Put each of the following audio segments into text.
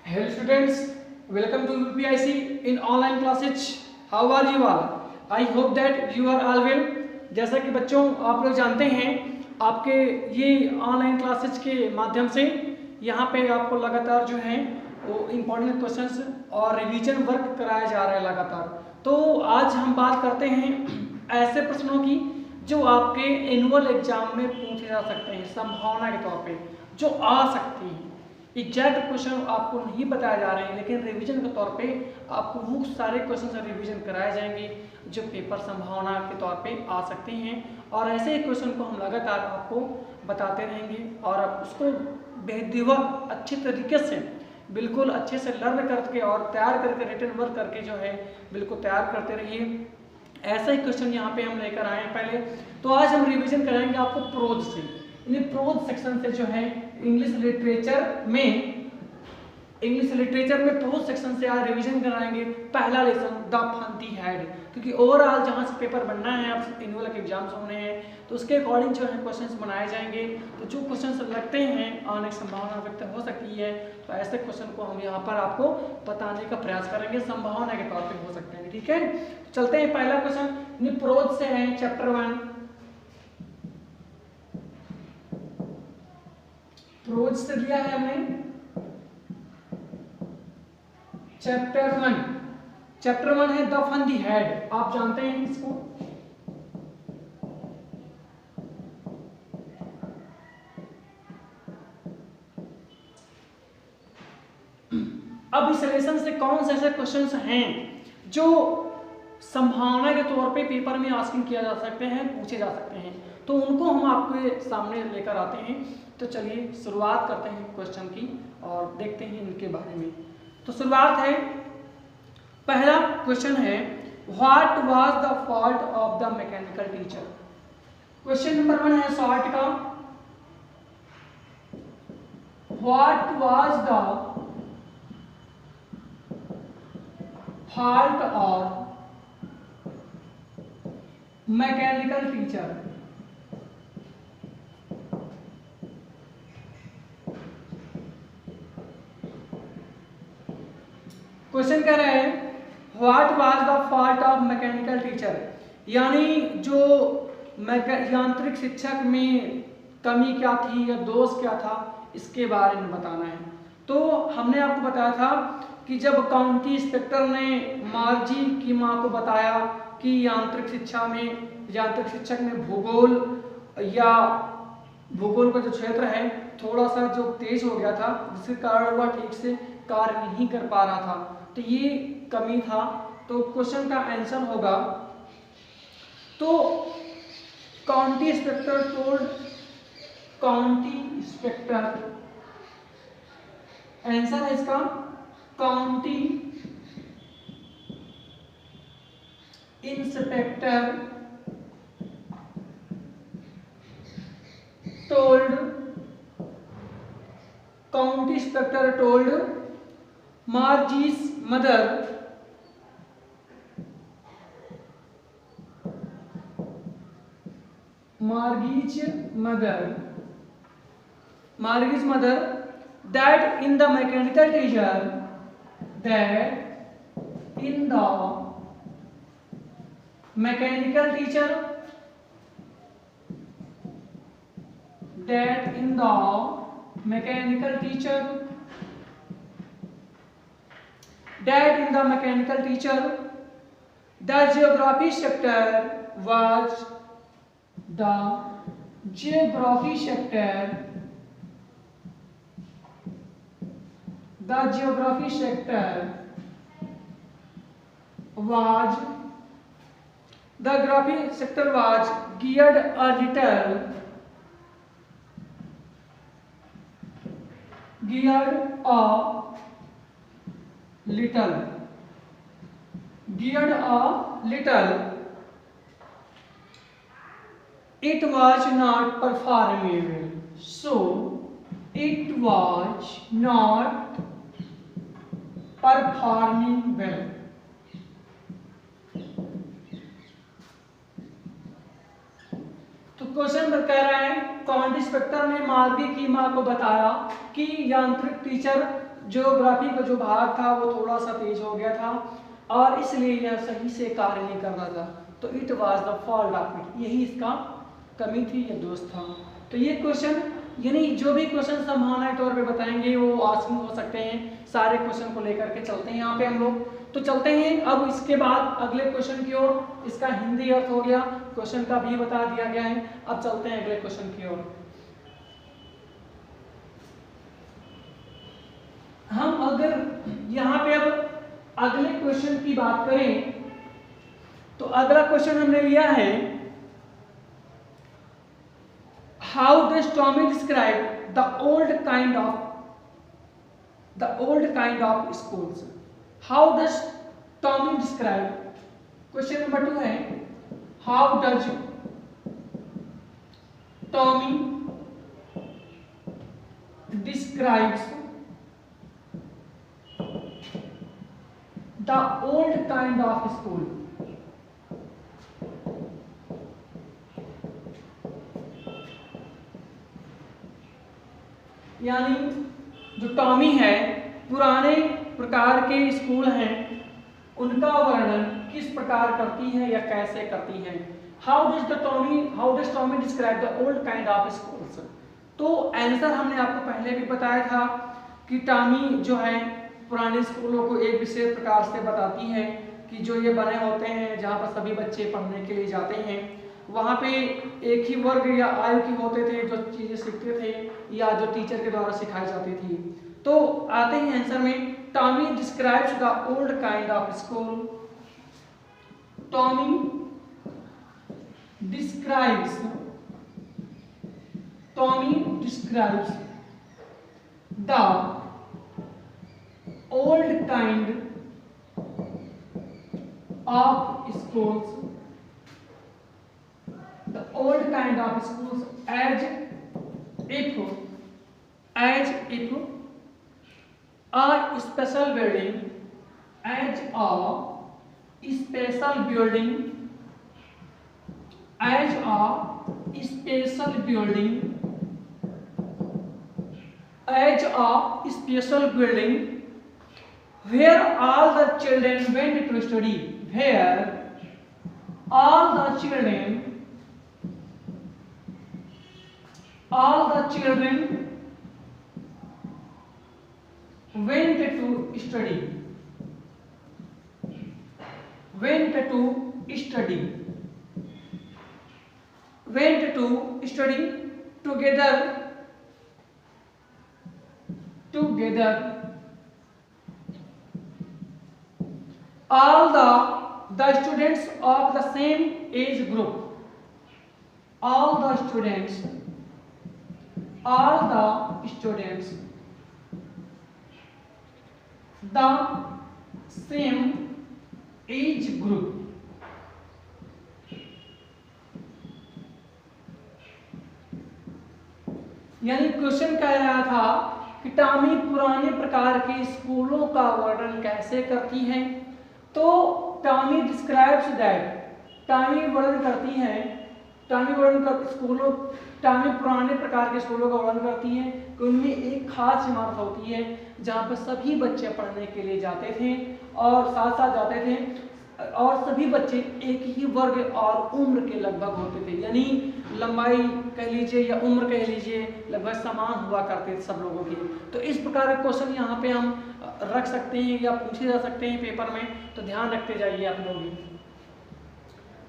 Hello students, welcome to UPIC in online classes. How are you all? I hope that you are all well. जैसा कि बच्चों आप लोग जानते हैं आपके ये ऑनलाइन क्लासेस के माध्यम से यहाँ पे आपको लगातार जो है वो इम्पोर्टेंट क्वेश्चंस और रिवीजन वर्क कराया जा रहा है लगातार। तो आज हम बात करते हैं ऐसे प्रश्नों की जो आपके एनुअल एग्जाम में पूछे जा सकते हैं, संभावना के तौर पे जो आ सकती हैं। एग्जैक्ट क्वेश्चन आपको नहीं बताया जा रहे हैं, लेकिन रिवीजन के तौर पे आपको वो सारे क्वेश्चन रिवीजन कराए जाएंगे जो पेपर संभावना के तौर पे आ सकते हैं। और ऐसे ही क्वेश्चन को हम लगातार आपको बताते रहेंगे और आप उसको बेहद अच्छे तरीके से बिल्कुल अच्छे से लर्न करके और तैयार करके रिटर्न वर्क करके जो है बिल्कुल तैयार करते रहिए। ऐसा ही क्वेश्चन यहाँ पे हम लेकर आए हैं पहले। तो आज हम रिवीजन कराएंगे आपको प्रोज से। प्रोज सेक्शन से जो है इंग्लिश लिटरेचर में प्रोज सेक्शन से आज रिवीजन कराएंगे पहला लेसन द फंदी हेड, क्योंकि ओवरऑल जहाँ से पेपर बनना है आप एनुअल के एग्जाम्स होने हैं तो उसके अकॉर्डिंग जो है क्वेश्चंस बनाए जाएंगे। तो जो क्वेश्चंस लगते हैं आने की संभावना व्यक्त हो सकती है, तो ऐसे क्वेश्चन को हम यहाँ पर आपको बताने का प्रयास करेंगे, संभावना के तौर पर हो सकते हैं। ठीक है, तो चलते हैं। पहला क्वेश्चन प्रोज से है चैप्टर 1। प्रोज से लिया है हमने चैप्टर 1 है द फंदी हेड। आप जानते हैं इसको। अब इस लेसन से कौन से ऐसे क्वेश्चंस हैं जो संभावना के तौर पे पेपर में आस्किंग किया जा सकते हैं, पूछे जा सकते हैं, तो उनको हम आपके सामने लेकर आते हैं। तो चलिए शुरुआत करते हैं क्वेश्चन की और देखते हैं इनके बारे में। तो शुरुआत है, पहला क्वेश्चन है what was the fault of the mechanical teacher. Question number 1 है शॉर्ट का, what was the fault of mechanical teacher. Question कह रहे हैं what was the fault of mechanical teacher, यानी जो यांत्रिक शिक्षक में कमी क्या थी या दोष क्या था, इसके बारे में बताना है। तो हमने आपको बताया था कि जब काउंटी इंस्पेक्टर ने मार्जी की मां को बताया कि यांत्रिक शिक्षक में भूगोल का जो क्षेत्र है थोड़ा सा जो तेज हो गया था, जिसके कारण वह ठीक से कार्य नहीं कर पा रहा था, तो ये कमी था। तो क्वेश्चन का आंसर होगा, तो काउंटी इंस्पेक्टर आंसर है इसका county inspector told Margie's mother that in the mechanical teacher the geography sector was geared a little. It was not performable, so it was not performing well. Question पर कह रहा है कौन inspector ने मार्गी की मां को बताया कि यांत्रिक टीचर ज्योग्राफी का जो भाग था वो थोड़ा सा तेज हो गया था और इसलिए यह सही से कार्य नहीं कर रहा था। तो it was the fault of it, यही इसका कमी थी या दोष था। तो ये क्वेश्चन यानी जो भी क्वेश्चन संभावना तौर पे बताएंगे वो आस्किंग हो सकते हैं। सारे क्वेश्चन को लेकर के चलते हैं यहाँ पे हम लोग। तो चलते हैं अब इसके बाद अगले क्वेश्चन की ओर। इसका हिंदी अर्थ हो गया, क्वेश्चन का भी बता दिया गया है। अब चलते हैं अगले क्वेश्चन की ओर। हम अगर यहाँ पे अब अगले क्वेश्चन की बात करें तो अगला क्वेश्चन हमने लिया है How does Tommy describe the old kind of schools? How does Tommy describe? Question number 2 है How does Tommy describes the old kind of school? यानी जो टॉमी है पुराने प्रकार के स्कूल हैं उनका वर्णन किस प्रकार करती है या कैसे करती है। How does Tommy describe the old kind of schools. तो आंसर हमने आपको पहले भी बताया था कि टॉमी जो है पुराने स्कूलों को एक विशेष प्रकार से बताती है कि जो ये बने होते हैं जहाँ पर सभी बच्चे पढ़ने के लिए जाते हैं, वहाँ पे एक ही वर्ग या आयु के होते थे जो चीज़ें सीखते थे या जो टीचर के द्वारा सिखाई जाती थी। तो आते हैं आंसर में Tommy describes the old kind of school. Tommy describes the old kind of schools as if a special building where all the children went to study, all the children went to study together all the students of the same age group, the same age group। यानी question कह रहा था कि Tommy पुराने प्रकार के स्कूलों का वर्णन कैसे करती है। तो टॉमी डिस्क्राइब्स दैट, टॉमी वर्णन करती है, टॉमी पुराने प्रकार के स्कूलों का वर्णन करती है कि उनमें एक खास इमारत होती है जहाँ पर सभी बच्चे पढ़ने के लिए जाते थे और साथ साथ जाते थे और सभी बच्चे एक ही वर्ग और उम्र के लगभग होते थे। यानी लंबाई कह लीजिए या उम्र कह लीजिए लगभग समान हुआ करते थे सब लोगों की। तो इस प्रकार के क्वेश्चन यहाँ पे हम रख सकते हैं या पूछे जा सकते हैं पेपर में, तो ध्यान रखते जाइए आप लोग भी।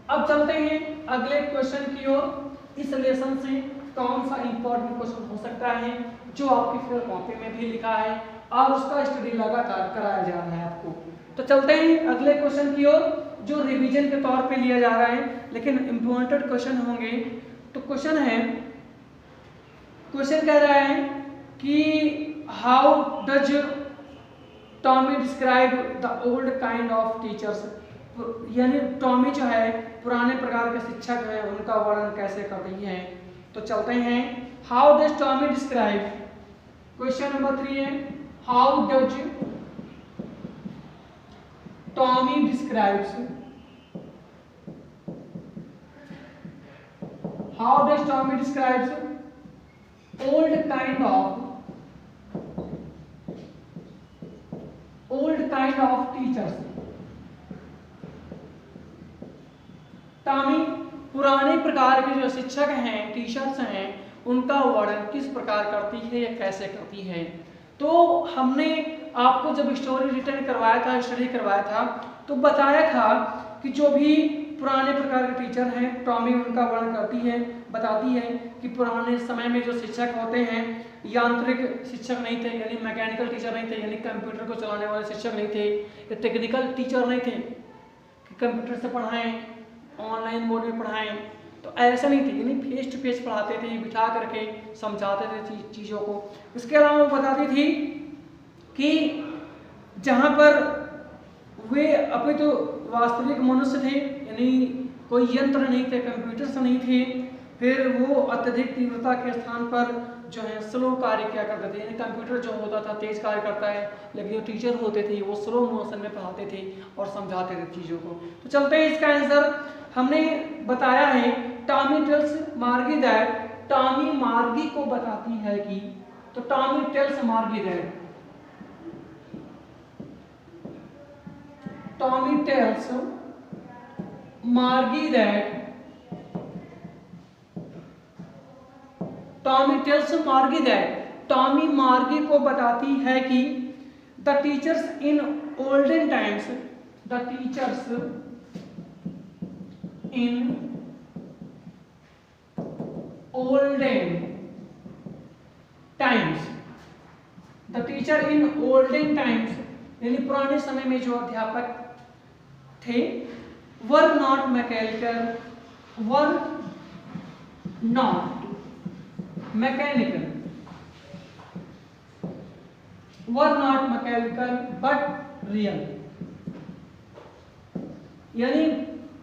अब चलते हैं अगले क्वेश्चन की ओर। इस लेसन से कौन सा इंपॉर्टेंट क्वेश्चन हो सकता है जो आपकी फिर कॉपी में भी लिखा है और उसका स्टडी लगातार कराया जा रहा है आपको। तो चलते हैं अगले क्वेश्चन की ओर जो रिवीजन के तौर पे लिया जा रहा है लेकिन इम्पोर्टेंट क्वेश्चन होंगे। तो क्वेश्चन कह रहा है कि how does Tommy describe the old kind of teachers. यानी टॉमी जो है पुराने प्रकार के शिक्षक है उनका वर्णन कैसे कर रही है। तो चलते हैं how does Tommy describe. Question number 3 है how does Tommy describes how does Tommy describes old kind of teachers. Tommy पुराने प्रकार के जो शिक्षक हैं, टीचर्स हैं, उनका वर्णन किस प्रकार करती है या कैसे करती है। तो हमने आपको जब स्टोरी रिटर्न करवाया था, स्टडी करवाया था, तो बताया था कि जो भी पुराने प्रकार के टीचर हैं, टॉमी उनका वर्णन करती है, बताती है कि पुराने समय में जो शिक्षक होते हैं यांत्रिक शिक्षक नहीं थे, यानी मैकेनिकल टीचर नहीं थे, यानी कंप्यूटर को चलाने वाले शिक्षक नहीं थे, या टेक्निकल टीचर नहीं थे कि कंप्यूटर से पढ़ाएं, ऑनलाइन मोड में पढ़ाएं, तो ऐसा नहीं थे, यानी फेस टू फेस पढ़ाते थे, बिठा करके समझाते थे चीज़ों को। इसके अलावा वो बताती थी कि जहाँ पर वे अपने तो वास्तविक मनुष्य थे, यानी कोई यंत्र नहीं थे, कंप्यूटर्स नहीं थे, फिर वो अत्यधिक तीव्रता के स्थान पर जो है स्लो कार्य किया करते थे, यानी कंप्यूटर जो होता था तेज कार्य करता है, लेकिन जो टीचर होते थे वो स्लो मोशन में पढ़ाते थे और समझाते थे चीज़ों को। तो चलते हैं, इसका आंसर हमने बताया है टॉमी टेल्स मार्गी दैट, टॉमी मार्गी को बताती है कि, तो टॉमी टेल्स मार्गी दैट, टॉमी टेल्स मार्गी दैट, टॉमी टेल्स मार्गी दैट, टॉमी मार्गी को बताती है कि the teachers in olden times, the teachers in olden times, the teacher in olden times, यानी पुराने समय में जो अध्यापक थे, were not mechanical, were not mechanical, were not mechanical but real, यानी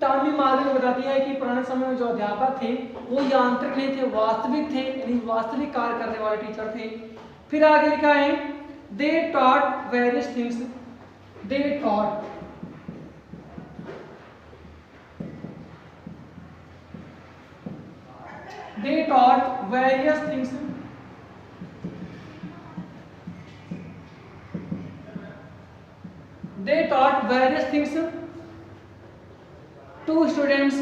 टॉमी मार्गी को बताती है कि पुराने समय में जो अध्यापक थे वो यांत्रिक नहीं थे, वास्तविक थे, यानी वास्तविक कार्य करने वाले टीचर थे। फिर आगे लिखा है they taught various things, they taught various things, they taught various things to students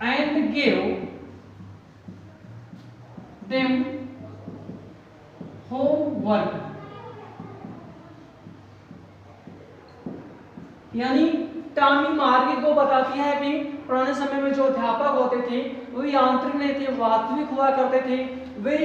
and gave them homework, यानी टॉमी मार्गी को बताती है कि पुराने समय में जो अध्यापक होते थे वो यांत्रिक नहीं थे, वास्तविक हुआ करते थे, वे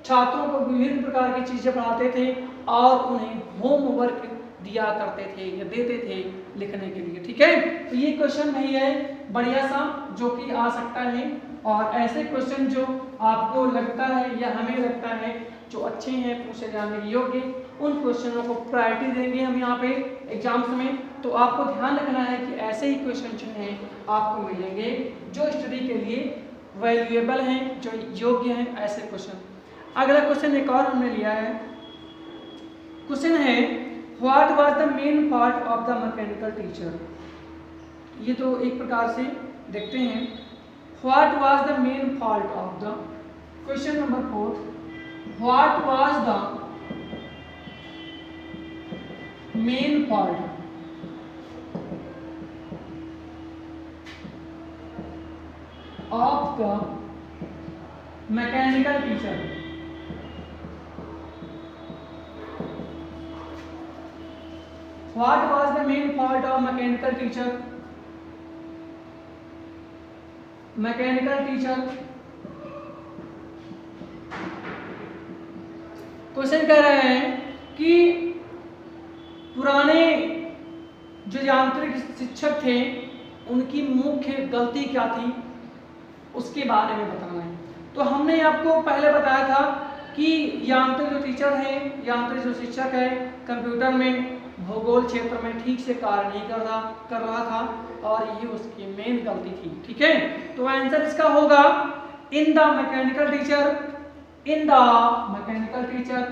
छात्रों को विभिन्न प्रकार की चीजें पढ़ाते थे और उन्हें होमवर्क दिया करते थे या देते थे लिखने के लिए। ठीक है, तो ये क्वेश्चन नहीं है बढ़िया सा जो कि आ सकता है, और ऐसे क्वेश्चन जो आपको लगता है या हमें लगता है जो अच्छे हैं, पूछे जाने के योग्य, उन क्वेश्चनों को प्रायोरिटी देंगे हम यहाँ पे एग्जाम्स में। तो आपको ध्यान रखना है कि ऐसे ही क्वेश्चन जो हैं आपको मिलेंगे जो स्टडी के लिए वैल्यूएबल हैं, जो योग्य हैं, ऐसे क्वेश्चन। अगला क्वेश्चन एक और हमने लिया है, क्वेश्चन है what was the main part of the mechanical teacher. ये तो एक प्रकार से देखते हैं, what was the main part of the, question number 4, what was the main part of the mechanical teacher, what was the main part of mechanical teacher, mechanical teacher। Question कह रहे हैं कि पुराने जो यांत्रिक शिक्षक थे उनकी मुख्य गलती क्या थी उसके बारे में बताना है। तो हमने आपको पहले बताया था कि यांत्रिक जो टीचर है, यांत्रिक जो शिक्षक है, कंप्यूटर में भूगोल क्षेत्र में ठीक से कार्य नहीं कर रहा था और ये उसकी मेन गलती थी। ठीक है, तो आंसर इसका होगा इन the mechanical teacher, in the mechanical teacher,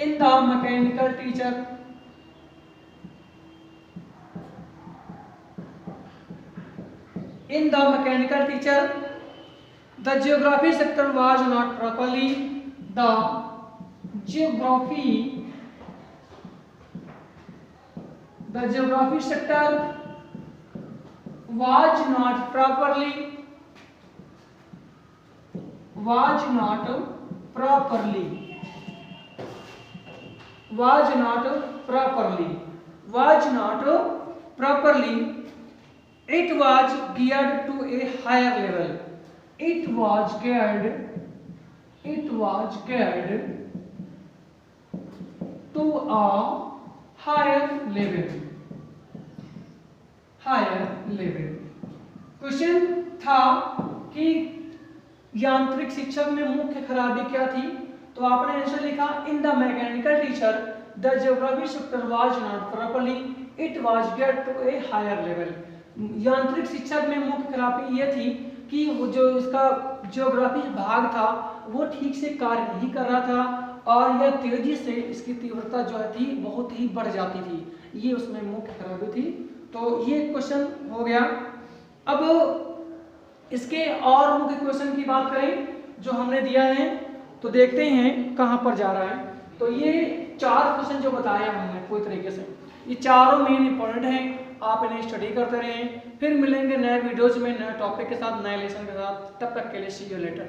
in the mechanical teacher, in the mechanical teacher, the geography sector was not properly, the geography sector was not properly it was geared to a higher level, it was geared to a higher level. Question था कि यांत्रिक शिक्षक में मुख्य खराबी क्या थी, तो आपने आंसर लिखा in the mechanical teacher the geography sector was not properly, it was get to a higher level. यांत्रिक शिक्षक में मुख्य खराबी ये थी कि वो जो इसका ज्योग्राफी भाग था वो ठीक से कार्य नहीं कर रहा था और यह तेजी से इसकी तीव्रता जो थी बहुत ही बढ़ जाती थी, ये उसमें मुख्य खराबी थी। तो ये क्वेश्चन हो गया। अब इसके और मुख्य क्वेश्चन की बात करें जो हमने दिया है, तो देखते हैं कहाँ पर जा रहा है। तो ये 4 क्वेश्चन जो बताया हमने पूरी तरीके से, ये चारों मेन इंपॉर्टेंट हैं, आप इन्हें स्टडी करते रहें। फिर मिलेंगे नए वीडियोज में नए टॉपिक के साथ, नए लेसन के साथ। तब तक के लिए सी यू लेटर।